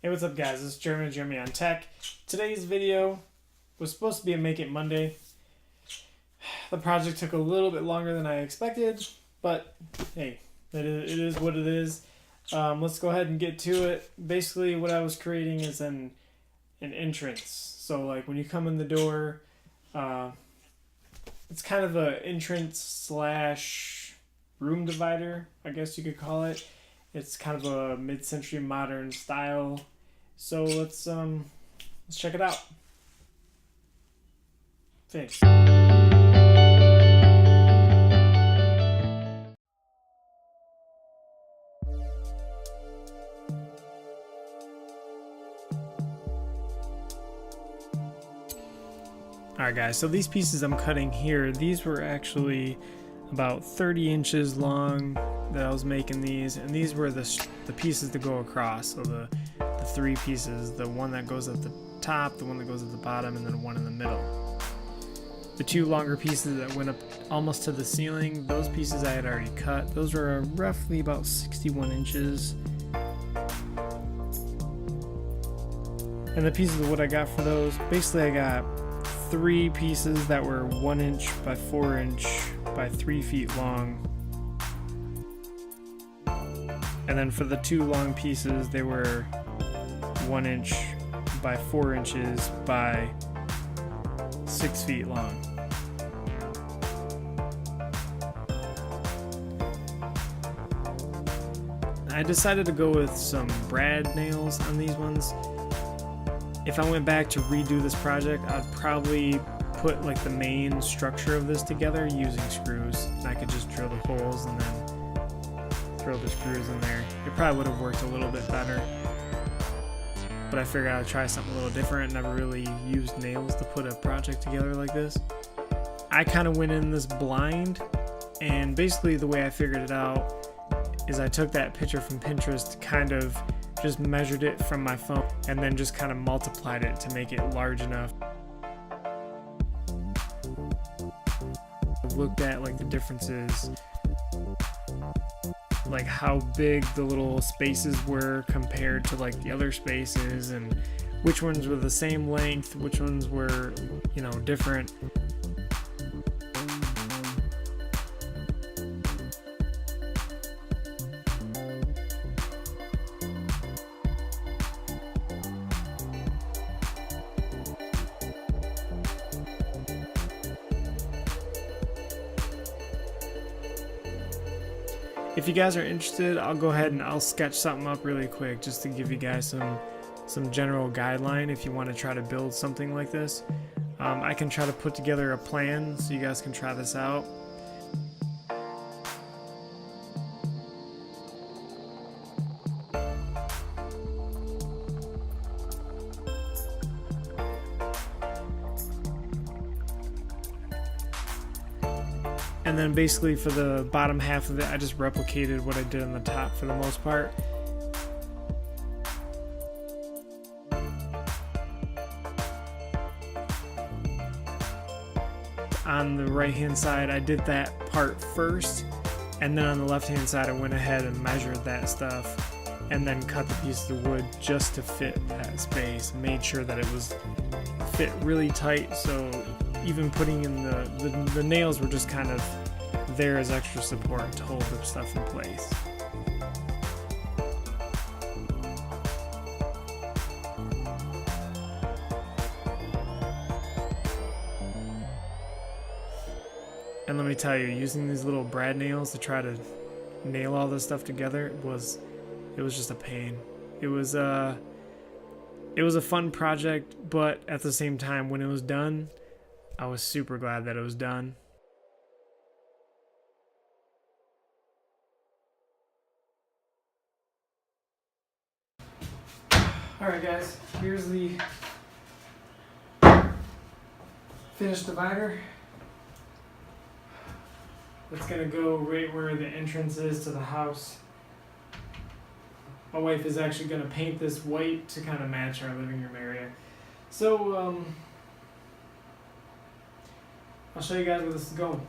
Hey, what's up guys? This is Jeremy on Tech. Today's video was supposed to be a Make It Monday. The project took a little bit longer than I expected, but hey, it is what it is. Let's go ahead and get to it. Basically what I was creating is an entrance. So like when you come in the door, it's kind of an entrance slash room divider, I guess you could call it. It's kind of a mid-century modern style. So let's check it out. Thanks. Alright guys, so these pieces I'm cutting here, these were actually about 30 inches long that I was making these, and these were the pieces to go across. So the three pieces, the one that goes at the top, the one that goes at the bottom, and then one in the middle. The two longer pieces that went up almost to the ceiling, those pieces I had already cut. Those were roughly about 61 inches. And the pieces of what I got for those, basically I got three pieces that were 1 inch by 4 inch by 3 feet long. And then for the two long pieces, they were 1 inch by 4 inches by 6 feet long. I decided to go with some brad nails on these ones. If I went back to redo this project, I'd probably put like the main structure of this together using screws. And I could just drill the holes and then throw the screws in there. It probably would have worked a little bit better. But I figured I'd try something a little different. Never really used nails to put a project together like this. I kind of went in this blind, and basically the way I figured it out is I took that picture from Pinterest, kind of just measured it from my phone, and then just kind of multiplied it to make it large enough. I've looked at like the differences, like how big the little spaces were compared to like the other spaces, and which ones were the same length, which ones were, you know, different. If you guys are interested, I'll go ahead and I'll sketch something up really quick just to give you guys some general guideline if you want to try to build something like this. I can try to put together a plan so you guys can try this out. And then basically for the bottom half of it, I just replicated what I did on the top for the most part. On the right hand side, I did that part first, and then on the left hand side I went ahead and measured that stuff and then cut the piece of wood just to fit that space. Made sure that it was fit really tight, so even putting in the nails were just kind of there as extra support to hold the stuff in place. And let me tell you, using these little brad nails to try to nail all this stuff together, it was just a pain. It was a fun project, but at the same time, when it was done, I was super glad that it was done. Alright guys, here's the finished divider. It's gonna go right where the entrance is to the house. My wife is actually gonna paint this white to kind of match our living room area. So, I'll show you guys where this is going.